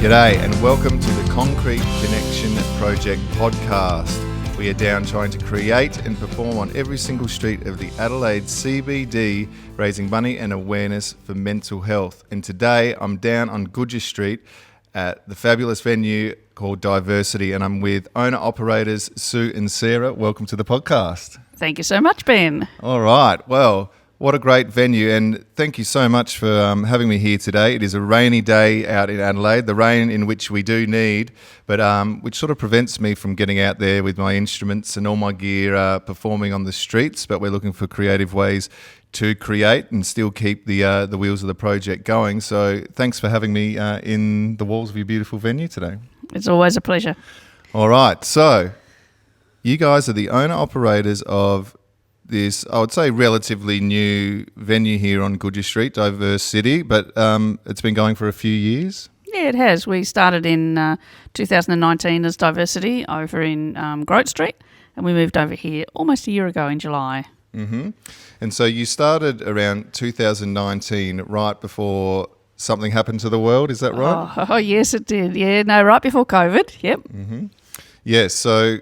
G'day and welcome to the Concrete Connection Project podcast. We are down trying to create and perform on every single street of the Adelaide CBD, raising money and awareness for mental health. And today I'm down on Gouger Street at the fabulous venue called Diversity, and I'm with owner-operators Sue and Sarah. Welcome to the podcast. Thank you so much, Ben. All right. Well, what a great venue, and thank you so much for having me here today. It is a rainy day out in Adelaide, the rain in which we do need, but which sort of prevents me from getting out there with my instruments and all my gear performing on the streets, but we're looking for creative ways to create and still keep the wheels of the project going. So thanks for having me in the walls of your beautiful venue today. It's always a pleasure. All right, so you guys are the owner-operators of this, I would say, relatively new venue here on Gouger Street, Diversity, but it's been going for a few years. Yeah, it has. We started in 2019 as Diversity over in Gouger Street, and we moved over here almost a year ago in July. Mm-hmm. And so you started around 2019, right before something happened to the world, is that right? Oh yes, it did. Yeah, no, right before COVID, yep. Mm-hmm. Yeah, so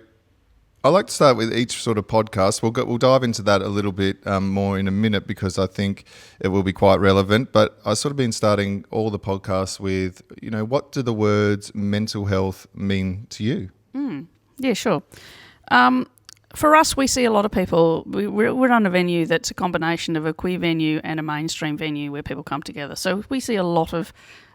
I like to start with each sort of podcast. We'll dive into that a little bit more in a minute because I think it will be quite relevant. But I've sort of been starting all the podcasts with, what do the words mental health mean to you? Yeah, sure. For us, we see a lot of people. We're on a venue that's a combination of a queer venue and a mainstream venue where people come together. So we see a lot of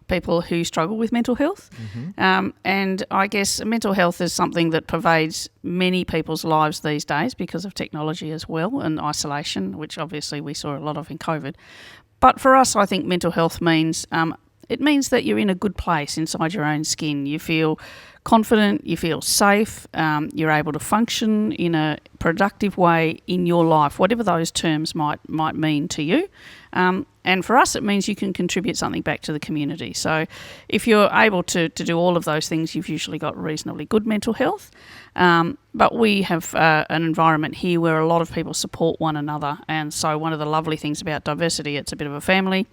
people who struggle with mental health. Mm-hmm. And I guess mental health is something that pervades many people's lives these days because of technology as well and isolation, which obviously we saw a lot of in COVID. But for us, I think mental health means it means that you're in a good place inside your own skin. You feel confident, you feel safe, you're able to function in a productive way in your life, whatever those terms might mean to you. And for us, it means you can contribute something back to the community. So if you're able to do all of those things, you've usually got reasonably good mental health. But we have an environment here where a lot of people support one another. And so one of the lovely things about Diversity, it's a bit of a family.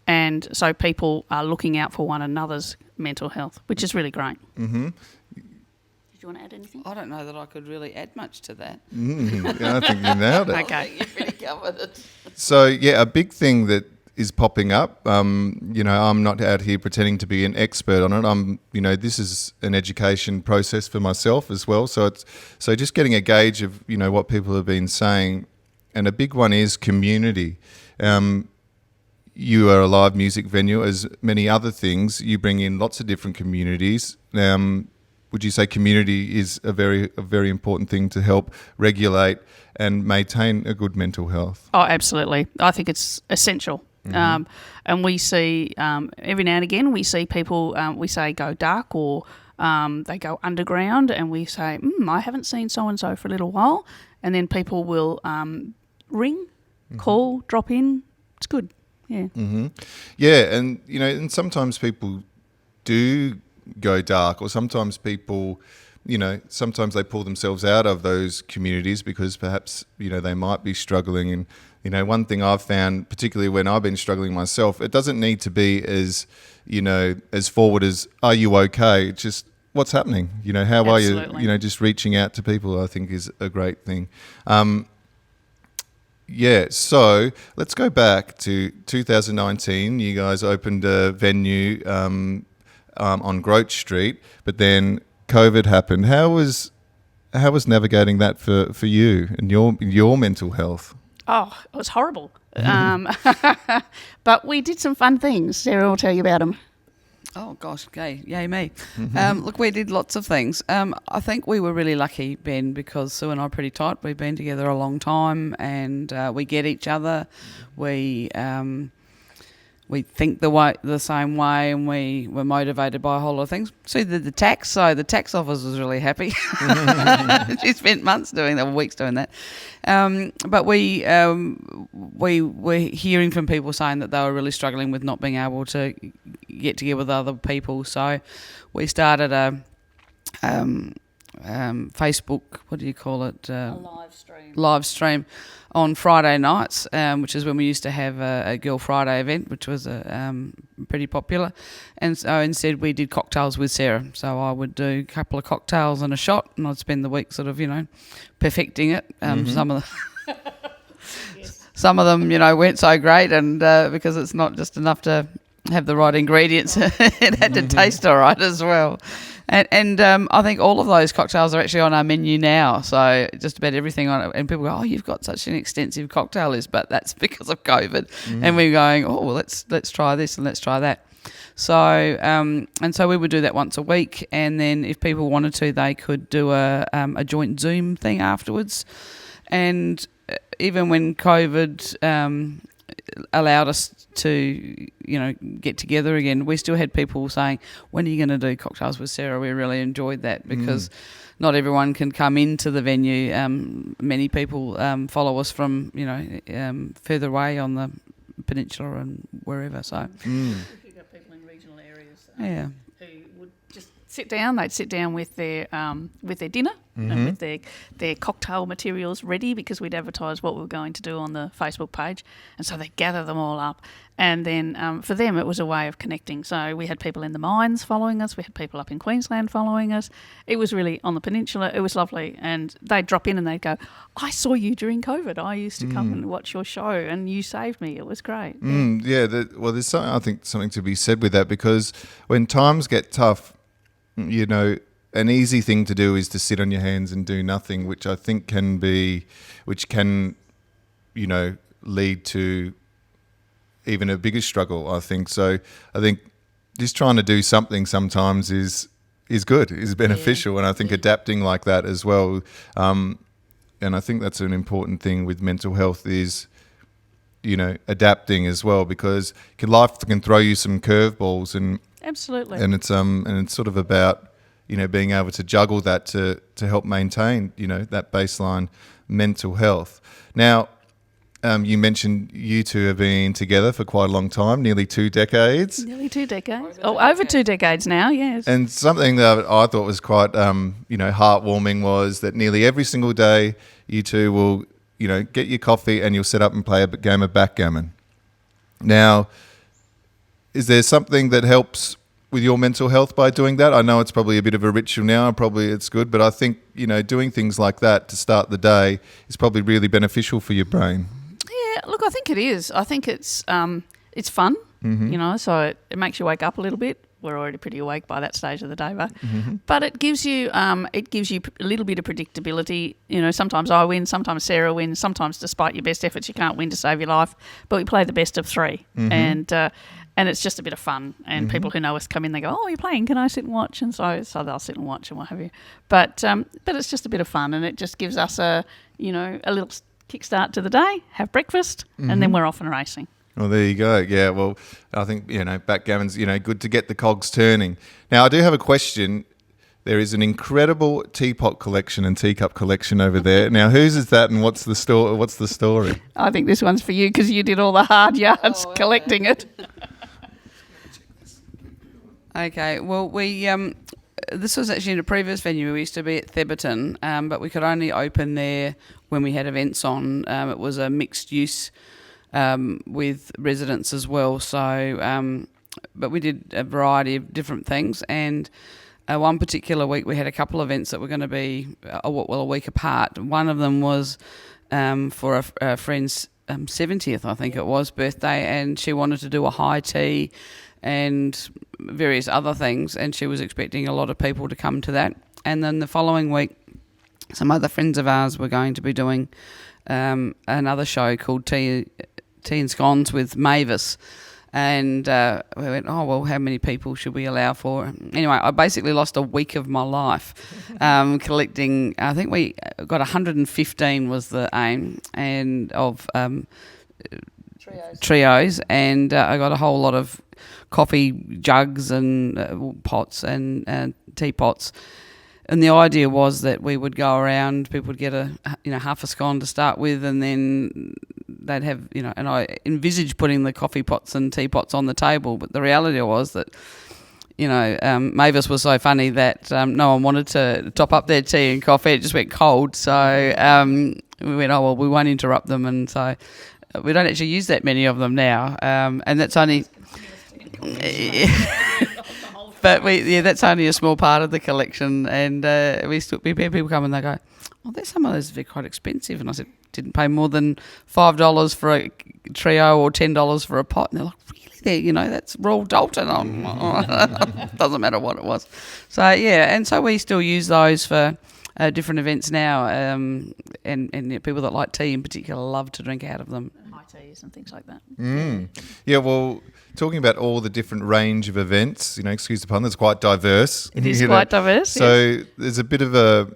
And so people are looking out for one another's mental health, which is really great. Mm-hmm. Did you want to add anything? I don't know that I could really add much to that. Yeah, I think you nailed it. Okay. You've really covered it. So, yeah, a big thing that is popping up, I'm not out here pretending to be an expert on it. This is an education process for myself as well. So just getting a gauge of, what people have been saying. And a big one is community. You are a live music venue, as many other things. You bring in lots of different communities. Would you say community is a very important thing to help regulate and maintain a good mental health? Oh, absolutely. I think it's essential. Mm-hmm. And we see every now and again, we see people, we say go dark or they go underground, and we say, I haven't seen so-and-so for a little while. And then people will ring, mm-hmm. call, drop in. It's good. Yeah. Mm-hmm. Yeah, and and sometimes people do go dark, or sometimes people, sometimes they pull themselves out of those communities because perhaps they might be struggling. And one thing I've found, particularly when I've been struggling myself, it doesn't need to be as as forward as "Are you okay?" It's just what's happening. How Absolutely. are you? Just reaching out to people, I think, is a great thing. Yeah, so let's go back to 2019. You guys opened a venue on Gouger Street, but then COVID happened. How was navigating that for you and your mental health? Oh, it was horrible. But we did some fun things. Sarah will tell you about them. Oh, gosh, yay me. Look, we did lots of things. I think we were really lucky, Ben, because Sue and I are pretty tight. We've been together a long time and we get each other. We think the same way, and we were motivated by a whole lot of things. Sue did the tax, so the tax office was really happy. She spent weeks doing that. But we were hearing from people saying that they were really struggling with not being able to get together with other people. So we started Facebook, what do you call it? A live stream. Live stream on Friday nights, which is when we used to have a Girl Friday event, which was pretty popular. And so instead we did cocktails with Sarah. So I would do a couple of cocktails and a shot, and I'd spend the week sort of, perfecting it. Some of them, weren't so great, and because it's not just enough to have the right ingredients, it had to taste all right as well. And I think all of those cocktails are actually on our menu now. So just about everything on it. And people go, oh, you've got such an extensive cocktail list, but that's because of COVID. And we're going, oh, well, let's try this and let's try that. So and so we would do that once a week, and then if people wanted to, they could do a joint Zoom thing afterwards. And even when COVID allowed us to, get together again, we still had people saying, when are you going to do cocktails with Sarah? We really enjoyed that because not everyone can come into the venue. Many people follow us from, further away on the peninsula and wherever. So You've got people in regional areas who would just sit down. They'd sit down with their dinner and with their cocktail materials ready, because we'd advertise what we were going to do on the Facebook page, and so they'd gather them all up. And then for them it was a way of connecting. So we had people in the mines following us, we had people up in Queensland following us. It was really on the peninsula. It was lovely, and they'd drop in and they'd go, I saw you during COVID, I used to come and watch your show and you saved me. It was great. There's something to be said with that, because when times get tough, an easy thing to do is to sit on your hands and do nothing, which I think can lead to even a bigger struggle, I think. So I think just trying to do something sometimes is good, is beneficial. And I think adapting like that as well. And I think that's an important thing with mental health is, adapting as well, because life can throw you some curveballs, and Absolutely. And it's sort of about, being able to juggle that to help maintain, that baseline mental health. Now, you mentioned you two have been together for quite a long time, nearly 2 decades. Nearly 2 decades. Over 2 decades now, yes. And something that I thought was quite, heartwarming was that nearly every single day you two will, get your coffee and you'll set up and play a game of backgammon. Now, is there something that helps with your mental health by doing that? I know it's probably a bit of a ritual now, probably it's good, but I think, doing things like that to start the day is probably really beneficial for your brain. Yeah, look, I think it is. I think it's fun, so it makes you wake up a little bit. We're already pretty awake by that stage of the day, but it gives you a little bit of predictability. Sometimes I win, sometimes Sarah wins, sometimes despite your best efforts you can't win to save your life, but we play the best of 3, and it's just a bit of fun. And people who know us come in, they go, oh, you're playing, can I sit and watch? And so they'll sit and watch and what have you. But it's just a bit of fun, and it just gives us a little kickstart to the day, have breakfast, and then we're off and racing. Well, there you go. Yeah, well, I think, backgammon's, good to get the cogs turning. Now, I do have a question. There is an incredible teapot collection and teacup collection over there. Now, whose is that, and what's the story? I think this one's for you, because you did all the hard yards collecting it. Okay, well, we this was actually in a previous venue. We used to be at Theberton, but we could only open there when we had events on. It was a mixed use with residents as well. So, but we did a variety of different things. And one particular week we had a couple of events that were going to be a week apart. One of them was for a friend's 70th, I think it was, birthday, and she wanted to do a high tea and various other things, and she was expecting a lot of people to come to that. And then the following week, some other friends of ours were going to be doing another show called Tea and Scones with Mavis. And we went, oh, well, how many people should we allow for? Anyway, I basically lost a week of my life collecting. I think we got 115 was the aim, and of trios, and I got a whole lot of coffee jugs and pots and teapots. And the idea was that we would go around, people would get half a scone to start with, and then they'd have, and I envisaged putting the coffee pots and teapots on the table, but the reality was that, Mavis was so funny that no one wanted to top up their tea and coffee. It just went cold. So we went, oh, well, we won't interrupt them. And so we don't actually use that many of them now. And that's only... But that's only a small part of the collection. And we have people come and they go, well, some of those are quite expensive. And I said, didn't pay more than $5 for a trio or $10 for a pot. And they're like, that's Royal Dalton. Doesn't matter what it was. So, and so we still use those for different events now. And people that like tea in particular love to drink out of them. High teas and things like that. Yeah, well, talking about all the different range of events, excuse the pun, it's quite diverse. It is quite diverse, So there's a bit of a...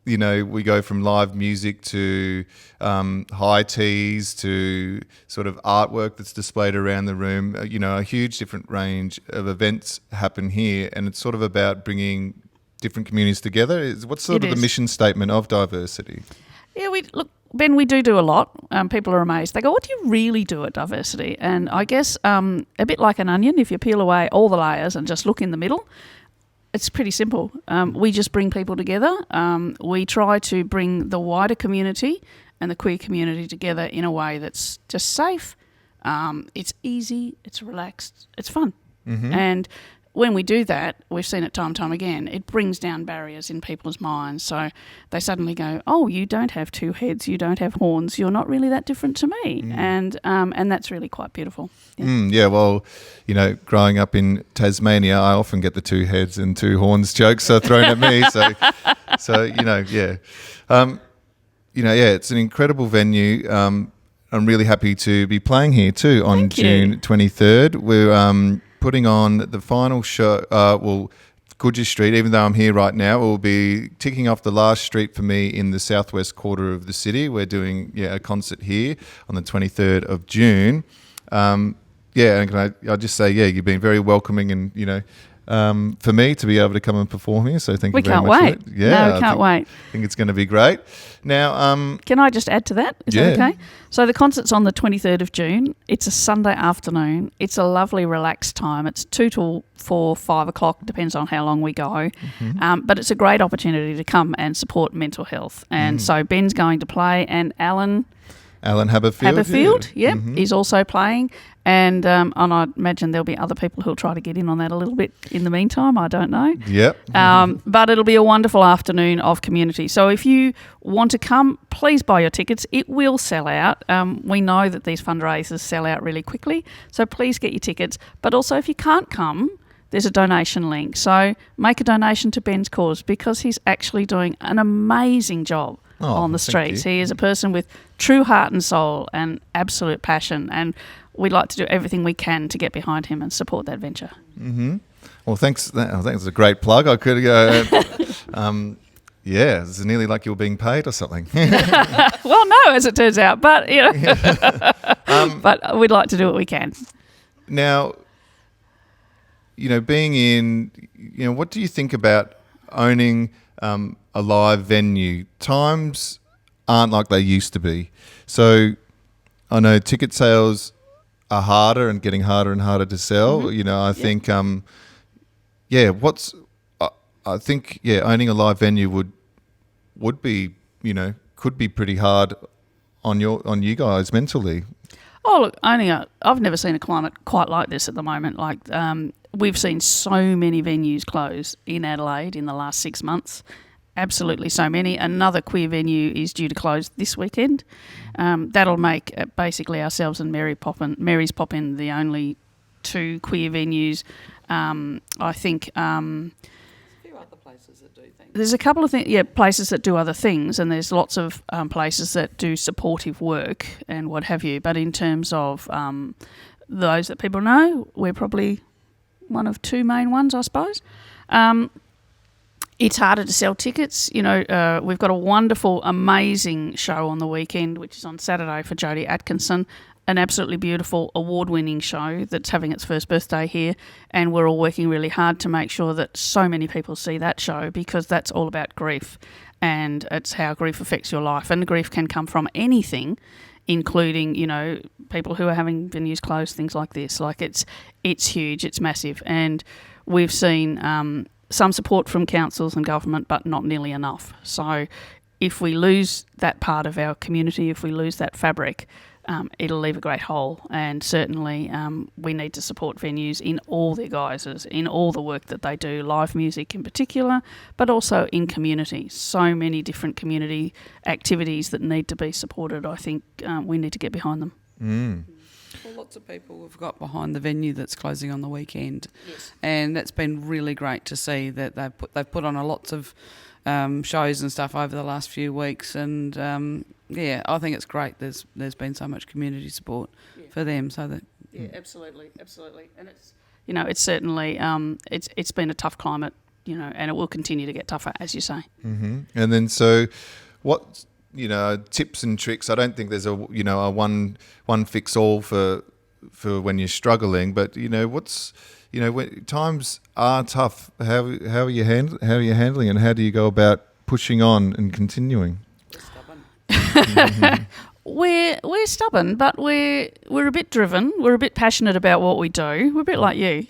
we go from live music to high teas to sort of artwork that's displayed around the room. A huge different range of events happen here, and it's sort of about bringing different communities together. What's sort of the mission statement of diversity? Yeah, Ben, we do a lot. People are amazed. They go, what do you really do at Diversity? And I guess a bit like an onion, if you peel away all the layers and just look in the middle, it's pretty simple. We just bring people together. We try to bring the wider community and the queer community together in a way that's just safe. It's easy, it's relaxed, it's fun. Mm-hmm. And when we do that, we've seen it time and time again, it brings down barriers in people's minds. So they suddenly go, oh, you don't have two heads, you don't have horns, you're not really that different to me. Mm. And that's really quite beautiful. Yeah. Well, growing up in Tasmania, I often get the two heads and two horns jokes thrown at me. It's an incredible venue. I'm really happy to be playing here too on June 23rd. We're putting on the final show, Gouger Street, even though I'm here right now, we'll be ticking off the last street for me in the southwest quarter of the city. We're doing a concert here on the 23rd of June. And can I just say, you've been very welcoming and, for me to be able to come and perform here. So thank you very much. We can't wait. Yeah, we can't wait. I think it's going to be great. Now, can I just add to that? Is that okay? So the concert's on the 23rd of June. It's a Sunday afternoon. It's a lovely relaxed time. It's 2 till 4, 5 o'clock, depends on how long we go. Mm-hmm. But it's a great opportunity to come and support mental health. And so Ben's going to play, and Alan Haberfield, he's also playing. And I imagine there'll be other people who'll try to get in on that a little bit in the meantime. I don't know. Yep. But it'll be a wonderful afternoon of community. So if you want to come, please buy your tickets. It will sell out. We know that these fundraisers sell out really quickly. So please get your tickets. But also if you can't come, there's a donation link. So make a donation to Ben's cause because he's actually doing an amazing job on the streets. He is a person with true heart and soul and absolute passion, and we'd like to do everything we can to get behind him and support that venture. Mm-hmm. Well, thanks. I think it's a great plug. I could go. It's nearly like you're being paid or something. Well, no, as it turns out, but but we'd like to do what we can. Now, being in, what do you think about owning a live venue? Times aren't like they used to be. So I know ticket sales are harder and getting harder and harder to sell. Mm-hmm. I think, I think owning a live venue would be, could be pretty hard on you guys mentally. Oh, look, I've never seen a climate quite like this at the moment. Like, we've seen so many venues close in Adelaide in the last 6 months. Absolutely so many. Another queer venue is due to close this weekend. That'll make basically ourselves and Mary's Pop-In the only 2 queer venues. I think there's a couple of places that do other things, and there's lots of places that do supportive work and what have you. But in terms of those that people know, we're probably one of 2 main ones, I suppose. It's harder to sell tickets. We've got a wonderful, amazing show on the weekend, which is on Saturday for Jodie Atkinson, an absolutely beautiful award-winning show that's having its first birthday here, and we're all working really hard to make sure that so many people see that show because that's all about grief, and it's how grief affects your life. And grief can come from anything, including, people who are having venues closed, things like this. Like it's huge, it's massive, and we've seen some support from councils and government, but not nearly enough. So if we lose that part of our community, if we lose that fabric, it'll leave a great hole. And certainly we need to support venues in all their guises, in all the work that they do, live music in particular, but also in community. So many different community activities that need to be supported. I think we need to get behind them. Well, lots of people have got behind the venue that's closing on the weekend, Yes. and that's been really great to see that they've put on lots of shows and stuff over the last few weeks, and I think it's great. There's been so much community support for them, so that Absolutely, and it's certainly it's been a tough climate, and it will continue to get tougher, as you say. Mm-hmm. And then so, what tips and tricks? I don't think there's a one fix all for when you're struggling, but what's when times are tough, how are you handling, and how do you go about pushing on and continuing? We're stubborn, but we're a bit driven. We're a bit passionate about what we do. We're a bit like you,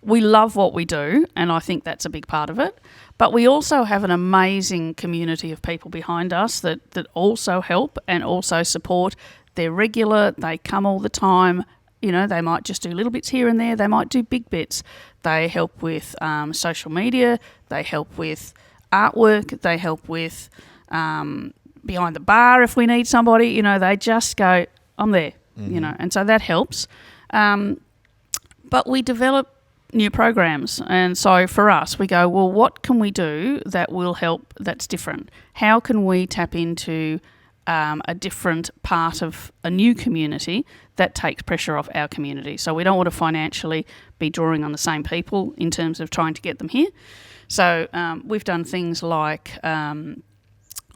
We love what we do, and I think that's a big part of it. But we also have an amazing community of people behind us that also help and also support. They're regular. They come all the time. They might just do little bits here and there. They might do big bits. They help with social media. They help with artwork. They help with behind the bar if we need somebody. They just go, I'm there, and so that helps. But we develop new programs, and so for us, we go, well, what can we do that will help that's different? How can we tap into a different part of a new community that takes pressure off our community? So we don't want to financially be drawing on the same people in terms of trying to get them here. So we've done things like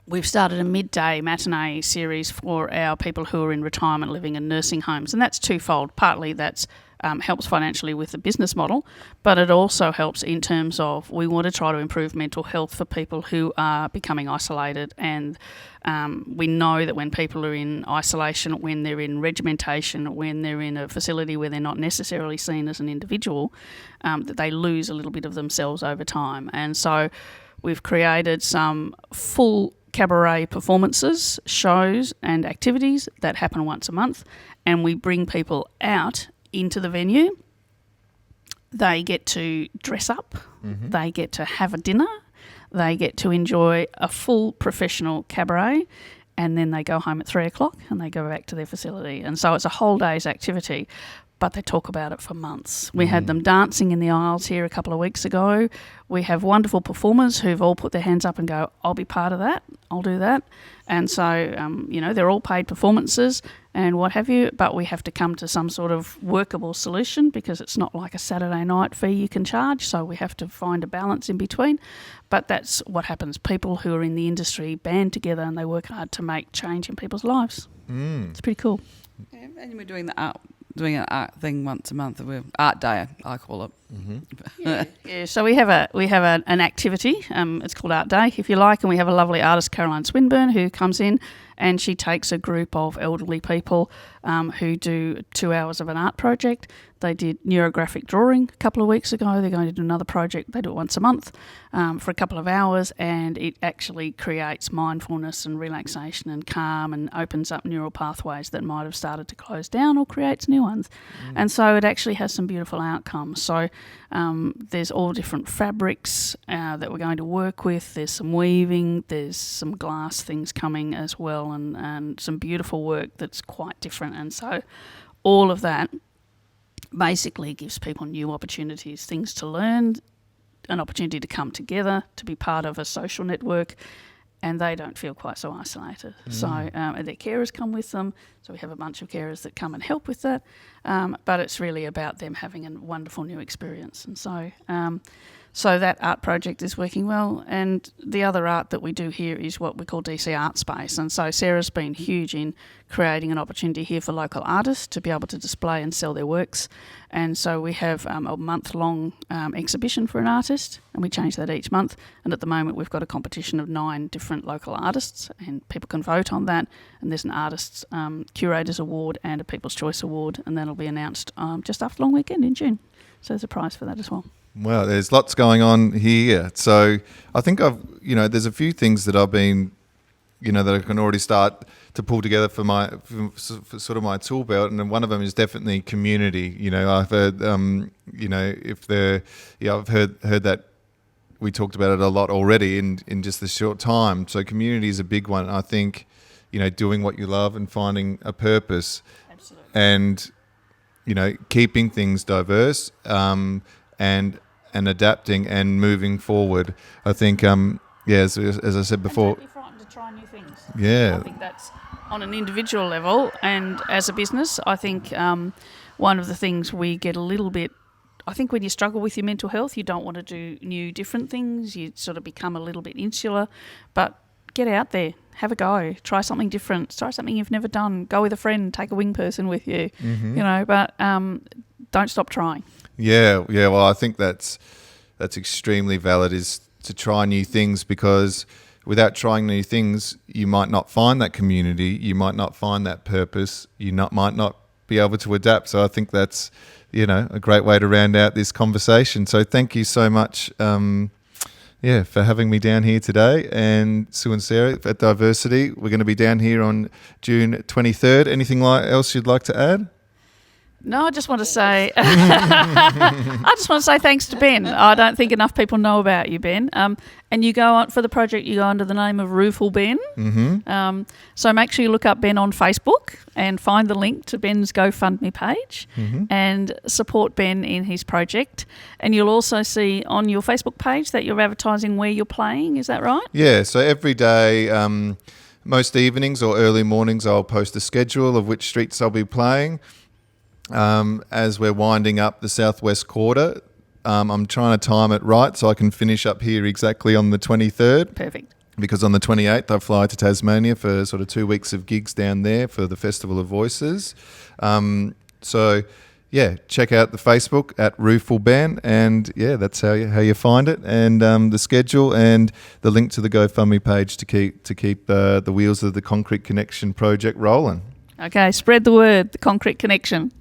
we've started a midday matinee series for our people who are in retirement living in nursing homes, and that's twofold. Partly that's helps financially with the business model, but it also helps in terms of we want to try to improve mental health for people who are becoming isolated. And we know that when people are in isolation, when they're in regimentation, when they're in a facility where they're not necessarily seen as an individual, that they lose a little bit of themselves over time. And so we've created some full cabaret performances, shows and activities that happen once a month, and we bring people out into the venue. They get to dress up, they get to have a dinner, they get to enjoy a full professional cabaret, and then they go home at 3:00 and they go back to their facility. And so it's a whole day's activity, but they talk about it for months. We had them dancing in the aisles here a couple of weeks ago. We have wonderful performers who've all put their hands up and go, I'll be part of that, I'll do that. And so, they're all paid performances and what have you, but we have to come to some sort of workable solution because it's not like a Saturday night fee you can charge, so we have to find a balance in between. But that's what happens. People who are in the industry band together and they work hard to make change in people's lives. It's pretty cool. Yeah, and we're doing an art thing once a month. We're Art Day, I call it. Yeah, so we have an activity. It's called Art Day, if you like, and we have a lovely artist, Caroline Swinburne, who comes in and she takes a group of elderly people who do 2 hours of an art project. They did neurographic drawing a couple of weeks ago. They're going to do another project. They do it once a month for a couple of hours, and it actually creates mindfulness and relaxation and calm and opens up neural pathways that might have started to close down or creates new ones. And so it actually has some beautiful outcomes. So there's all different fabrics that we're going to work with. There's some weaving, there's some glass things coming as well, and some beautiful work that's quite different. And so all of that basically gives people new opportunities, things to learn, an opportunity to come together, to be part of a social network, and they don't feel quite so isolated. So and their carers come with them, so we have a bunch of carers that come and help with that, but it's really about them having a wonderful new experience. And so that art project is working well, and the other art that we do here is what we call DC Art Space. And so Sarah's been huge in creating an opportunity here for local artists to be able to display and sell their works. And so we have a month-long exhibition for an artist, and we change that each month. And at the moment we've got a competition of 9 different local artists, and people can vote on that. And there's an Artists Curators Award and a People's Choice Award, and that'll be announced just after long weekend in June. So there's a prize for that as well. Well, there's lots going on here. So I think there's a few things that I've been, that I can already start to pull together for sort of my tool belt, and then one of them is definitely community. I've heard, I've heard that we talked about it a lot already in just this short time. So community is a big one. I think, doing what you love and finding a purpose. Absolutely. And, keeping things diverse, and adapting and moving forward. I think, as I said before. And don't be frightened to try new things. Yeah. I think that's on an individual level, and as a business, I think one of the things we get a little bit, I think when you struggle with your mental health, you don't want to do new, different things. You sort of become a little bit insular, but get out there, have a go, try something different, try something you've never done, go with a friend, take a wing person with you, but don't stop trying. Yeah. Well, I think that's extremely valid, is to try new things, because without trying new things, you might not find that community, you might not find that purpose, might not be able to adapt. So I think that's, a great way to round out this conversation. So thank you so much, for having me down here today. And Sue and Sarah at Diversity, we're going to be down here on June 23rd. Anything else you'd like to add? No, I just want to say, thanks to Ben. I don't think enough people know about you, Ben. And you go on for the project. You go under the name of Rueful Ben. Mm-hmm. So make sure you look up Ben on Facebook and find the link to Ben's GoFundMe page, and support Ben in his project. And you'll also see on your Facebook page that you're advertising where you're playing. Is that right? Yeah. So every day, most evenings or early mornings, I'll post a schedule of which streets I'll be playing. As we're winding up the Southwest Quarter, I'm trying to time it right so I can finish up here exactly on the 23rd. Perfect. Because on the 28th, I fly to Tasmania for sort of 2 weeks of gigs down there for the Festival of Voices. So check out the Facebook at Rueful Ben, and that's how you find it, and the schedule and the link to the GoFundMe page to keep the wheels of the Concrete Connection project rolling. Okay, spread the word, the Concrete Connection.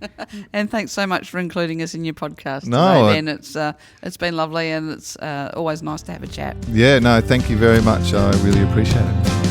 And thanks so much for including us in your podcast today, Ben. It's been lovely, and it's always nice to have a chat. Yeah, no, thank you very much. I really appreciate it.